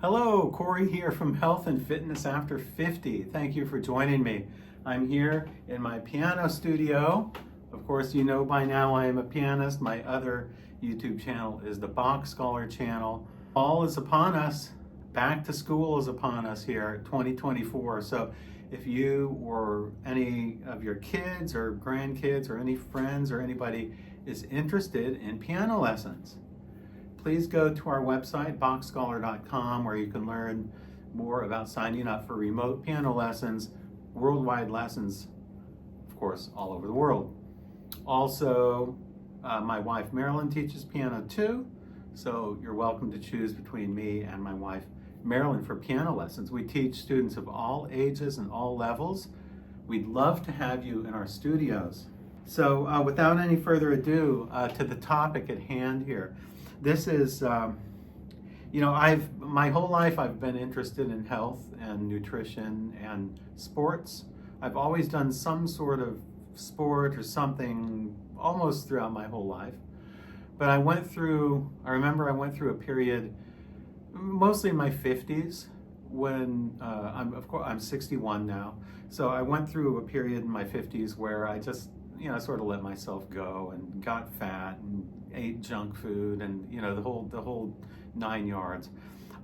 Hello, Corey here from Health and Fitness After 50. Thank you for joining me. I'm here in my piano studio. Of course, you know by now I am a pianist. My other YouTube channel is the Bach Scholar channel. Fall is upon us. Back to school is upon us here, 2024. So if you or any of your kids or grandkids or any friends or anybody is interested in piano lessons, please go to our website, bachscholar.com, where you can learn more about signing up for remote piano lessons, worldwide lessons, of course, all over the world. Also, my wife Marilyn teaches piano too, so you're welcome to choose between me and my wife Marilyn for piano lessons. We teach students of all ages and all levels. We'd love to have you in our studios. So without any further ado, to the topic at hand here. This is, my whole life I've been interested in health and nutrition and sports. I've always done some sort of sport or something almost throughout my whole life. But I remember I went through a period, mostly in my 50s, when I'm 61 now. So I went through a period in my 50s where I just, sort of let myself go and got fat and ate junk food and the whole 9 yards.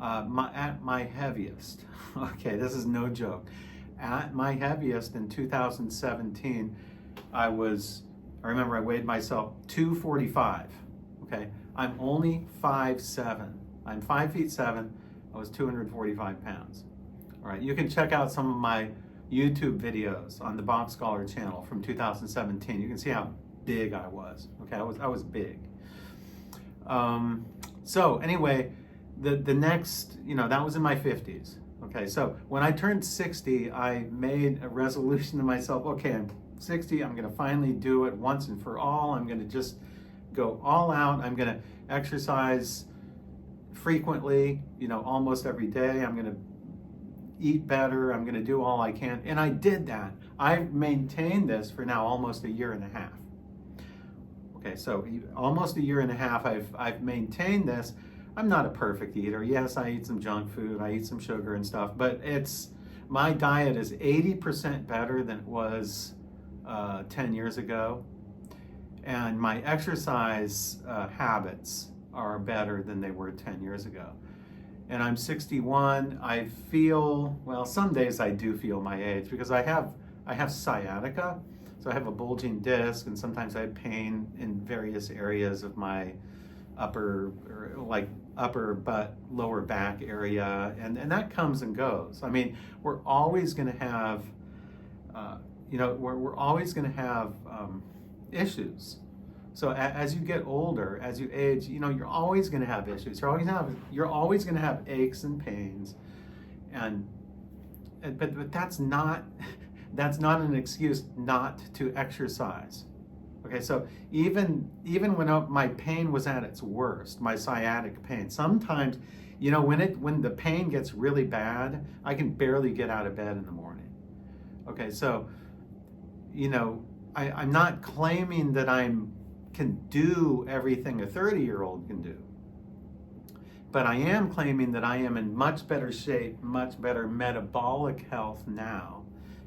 At my heaviest, okay, this is no joke. At my heaviest in 2017, I remember I weighed myself 245. Okay, I'm only 5'7". I'm 5'7". I was 245 pounds. All right, you can check out some of my YouTube videos on the Bach Scholar channel from 2017. You can see how big I was. Okay, I was big. So anyway, the next, that was in my 50s. Okay, so when I turned 60, I made a resolution to myself, okay, I'm 60, I'm gonna finally do it once and for all. I'm gonna just go all out. I'm gonna exercise frequently, almost every day. I'm gonna eat better. I'm gonna do all I can. And I did that. I've maintained this for now almost a year and a half. Okay, so almost a year and a half I've maintained this. I'm not a perfect eater. Yes, I eat some junk food, I eat some sugar and stuff, but my diet is 80% better than it was 10 years ago. And my exercise habits are better than they were 10 years ago. And I'm 61. I feel, well, some days I do feel my age because I have sciatica. So I have a bulging disc, and sometimes I have pain in various areas of my upper butt, lower back area, and that comes and goes. I mean, we're always going to have, we're always going to have issues. So as you get older, as you age, you're always going to have issues. You're always going to have aches and pains, but that's not an excuse not to exercise. Okay, so even when my pain was at its worst, my sciatic pain, sometimes, when the pain gets really bad, I can barely get out of bed in the morning. Okay, so, I'm not claiming that I can do everything a 30-year-old can do. But I am claiming that I am in much better shape, much better metabolic health now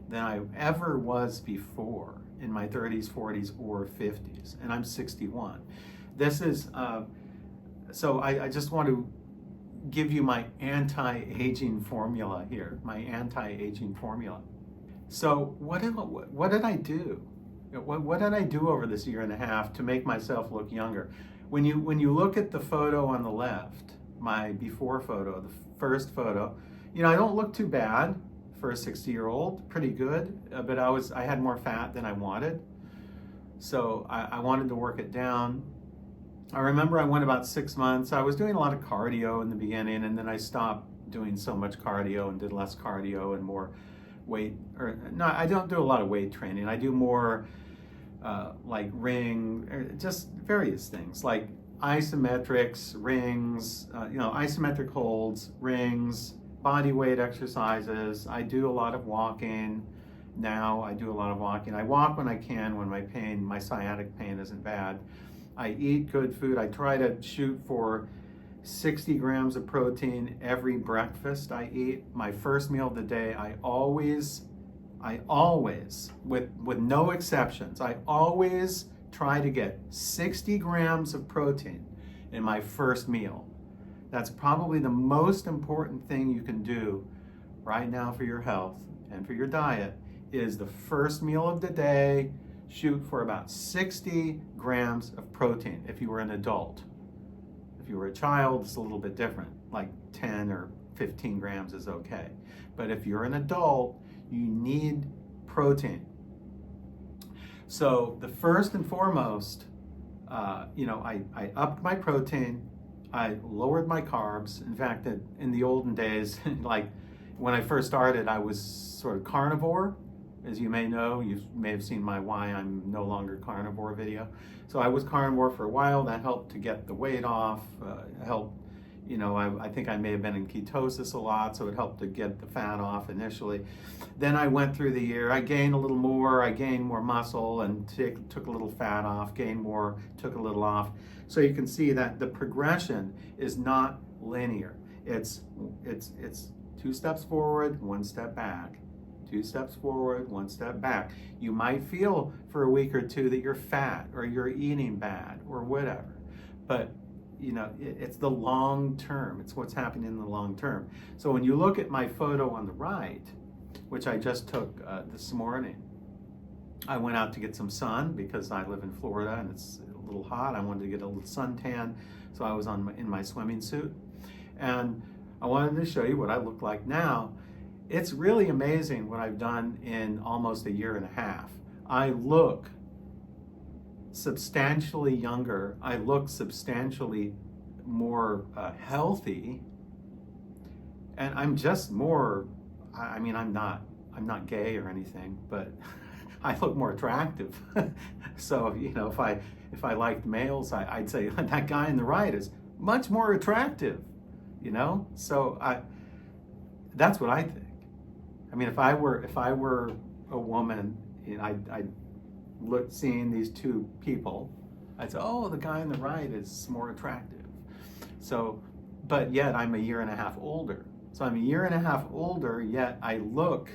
than I ever was before in my 30s, 40s, or 50s. And I'm 61. This is, so I just want to give you my anti-aging formula here, my anti-aging formula. So what did I do? What did I do over this year and a half to make myself look younger? When you look at the photo on the left, my before photo, the first photo, I don't look too bad for a 60-year-old, pretty good, but I had more fat than I wanted. So I wanted to work it down. I remember I went about 6 months. I was doing a lot of cardio in the beginning, and then I stopped doing so much cardio and did less cardio and more weight, I don't do a lot of weight training. I do more like just various things like isometrics, rings, isometric holds, rings, body weight exercises. I do a lot of walking. Now I do a lot of walking. I walk when I can, when my sciatic pain isn't bad. I eat good food. I try to shoot for 60 grams of protein every breakfast I eat. My first meal of the day, I always, with no exceptions, I always try to get 60 grams of protein in my first meal. That's probably the most important thing you can do right now for your health and for your diet is the first meal of the day, shoot for about 60 grams of protein if you were an adult. If you were a child, it's a little bit different, like 10 or 15 grams is okay. But if you're an adult, you need protein. So the first and foremost, I upped my protein, I lowered my carbs. In fact, in the olden days, like when I first started, I was sort of carnivore. As you may know, you may have seen my Why I'm No Longer Carnivore video. So I was carnivore for a while. That helped to get the weight off, helped, I think I may have been in ketosis a lot, so it helped to get the fat off initially. Then I went through the year, I gained a little more, I gained more muscle and took a little fat off, gained more, took a little off. So you can see that the progression is not linear. It's 2 steps forward, 1 step back. 2 steps forward, 1 step back. You might feel for a week or two that you're fat or you're eating bad or whatever, but it's the long term. It's what's happening in the long term. So when you look at my photo on the right, which I just took this morning, I went out to get some sun because I live in Florida and it's a little hot. I wanted to get a little suntan, so I was in my swimming suit, and I wanted to show you what I look like now. It's really amazing what I've done in almost a year and a half. I look substantially younger. I look substantially more healthy, and I'm just more. I'm not gay or anything, but I look more attractive. So if I liked males, I'd say that guy on the right is much more attractive. So that's what I think. I mean, if I were a woman, I'd look seeing these two people, I'd say, oh, the guy on the right is more attractive. So, but yet I'm a year and a half older. So I'm a year and a half older, yet I look,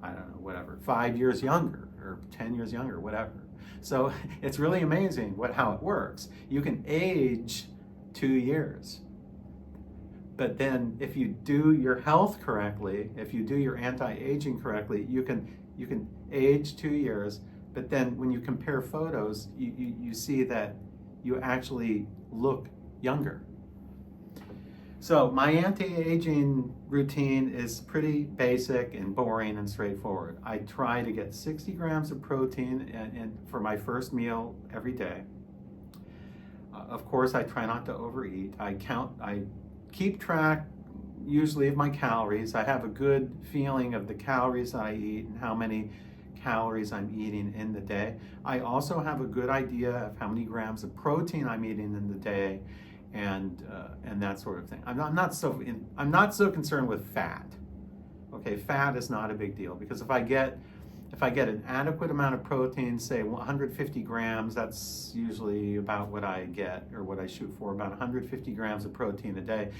I don't know, whatever, 5 years younger or 10 years younger, whatever. So it's really amazing how it works. You can age 2 years. But then if you do your health correctly, if you do your anti-aging correctly, you can age 2 years, but then when you compare photos, you see that you actually look younger. So my anti-aging routine is pretty basic and boring and straightforward. I try to get 60 grams of protein for my first meal every day. Of course, I try not to overeat. I keep track usually of my calories. I have a good feeling of the calories that I eat and how many calories I'm eating in the day. I also have a good idea of how many grams of protein I'm eating in the day, and that sort of thing. I'm not so concerned with fat. Okay, fat is not a big deal because if I get an adequate amount of protein, say 150 grams, that's usually about what I get or what I shoot for, about 150 grams of protein a day,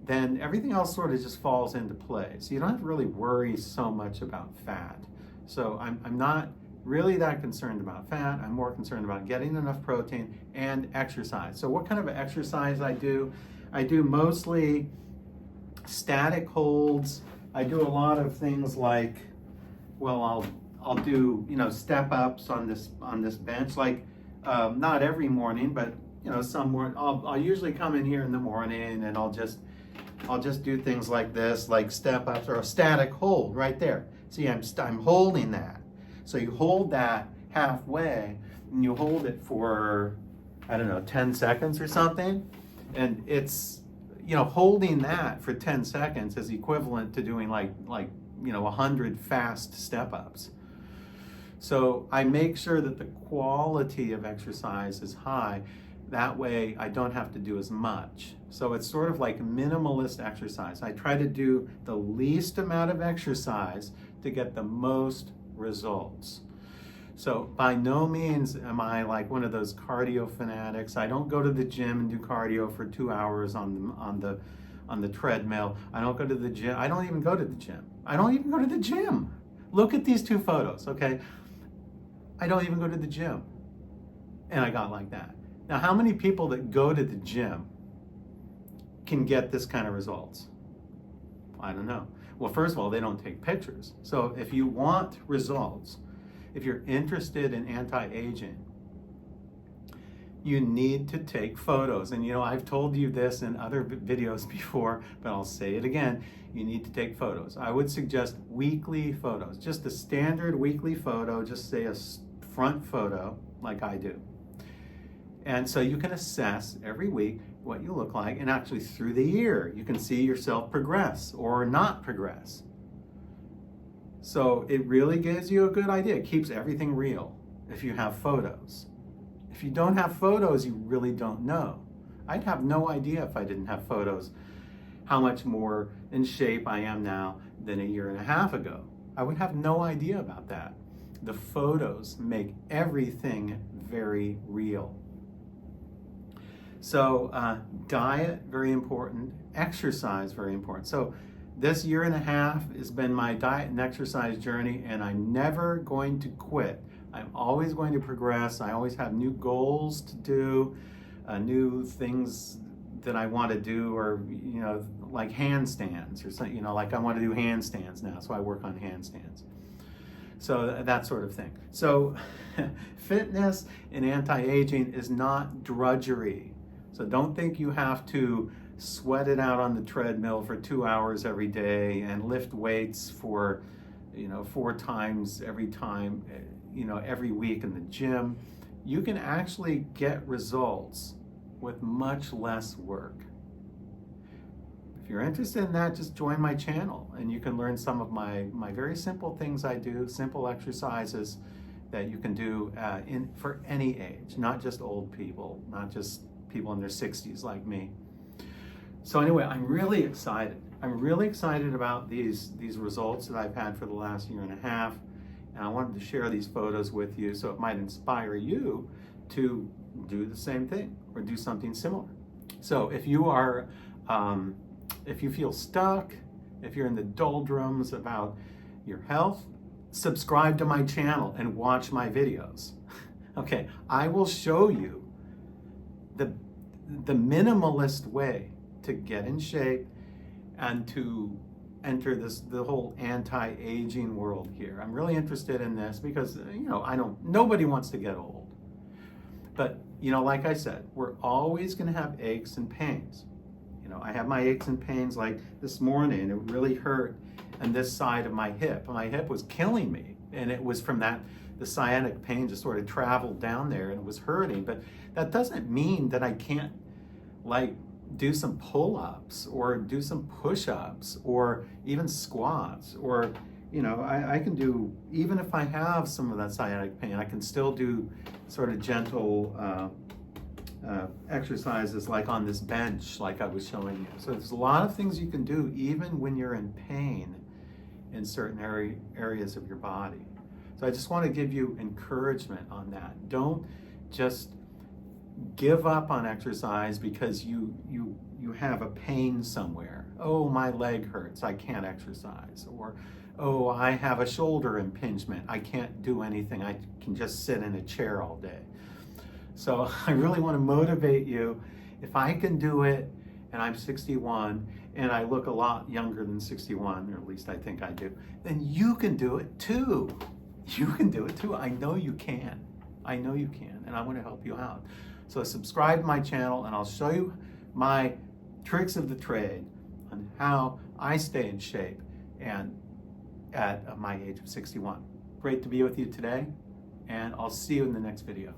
then everything else sort of just falls into place. So you don't have to really worry so much about fat. So I'm not really that concerned about fat. I'm more concerned about getting enough protein and exercise. So what kind of exercise I do mostly static holds. I do a lot of things like, well, I'll do step ups on this bench, like not every morning, but some morning I'll usually come in here in the morning and I'll just do things like this, like step ups or a static hold right there. See, I'm holding that. So you hold that halfway and you hold it for, I don't know, 10 seconds or something, and it's holding that for 10 seconds is equivalent to doing like 100 fast step ups. So I make sure that the quality of exercise is high. That way I don't have to do as much. So it's sort of like minimalist exercise. I try to do the least amount of exercise to get the most results. So by no means am I like one of those cardio fanatics. I don't go to the gym and do cardio for 2 hours on the treadmill. I don't go to the gym. I don't even go to the gym. I don't even go to the gym. Look at these two photos, okay? I don't even go to the gym. And I got like that. Now, how many people that go to the gym can get this kind of results? I don't know. Well, first of all, they don't take pictures. So if you want results, if you're interested in anti-aging, you need to take photos. And I've told you this in other videos before, but I'll say it again. You need to take photos. I would suggest weekly photos, just a standard weekly photo, just say a front photo like I do. And so you can assess every week what you look like, and actually through the year, you can see yourself progress or not progress. So it really gives you a good idea. It keeps everything real if you have photos. If you don't have photos, you really don't know. I'd have no idea if I didn't have photos how much more in shape I am now than a year and a half ago. I would have no idea about that. The photos make everything very real. So diet, very important. Exercise, very important. So this year and a half has been my diet and exercise journey, and I'm never going to quit. I'm always going to progress. I always have new goals to do, new things that I want to do, or like handstands or something. Like I want to do handstands now, so I work on handstands. So that sort of thing. So fitness and anti-aging is not drudgery. So don't think you have to sweat it out on the treadmill for 2 hours every day and lift weights for 4 times every week in the gym. You can actually get results with much less work. If you're interested in that, just join my channel and you can learn some of my very simple things I do, simple exercises that you can do for any age, not just old people, not just people in their 60s like me. So anyway, I'm really excited. I'm really excited about these results that I've had for the last year and a half. And I wanted to share these photos with you so it might inspire you to do the same thing or do something similar. So if you are, if you feel stuck, if you're in the doldrums about your health, subscribe to my channel and watch my videos. Okay, I will show you the minimalist way to get in shape and to enter the whole anti-aging world here. I'm really interested in this because nobody wants to get old. But like I said, we're always going to have aches and pains. I have my aches and pains like this morning. It really hurt on this side of my hip. My hip was killing me, and it was from the sciatic pain just sort of traveled down there and it was hurting. But that doesn't mean that I can't do some pull-ups or do some push-ups or even squats, or I can do, even if I have some of that sciatic pain, I can still do sort of gentle exercises like on this bench like I was showing you. So there's a lot of things you can do even when you're in pain in certain areas of your body. So I just want to give you encouragement on that. Don't just give up on exercise because you have a pain somewhere. Oh, my leg hurts, I can't exercise. Or, oh, I have a shoulder impingement, I can't do anything, I can just sit in a chair all day. So I really want to motivate you. If I can do it, and I'm 61, and I look a lot younger than 61, or at least I think I do, then you can do it too. You can do it too. I know you can. I know you can, and I want to help you out. So subscribe to my channel, and I'll show you my tricks of the trade on how I stay in shape and at my age of 61. Great to be with you today, and I'll see you in the next video.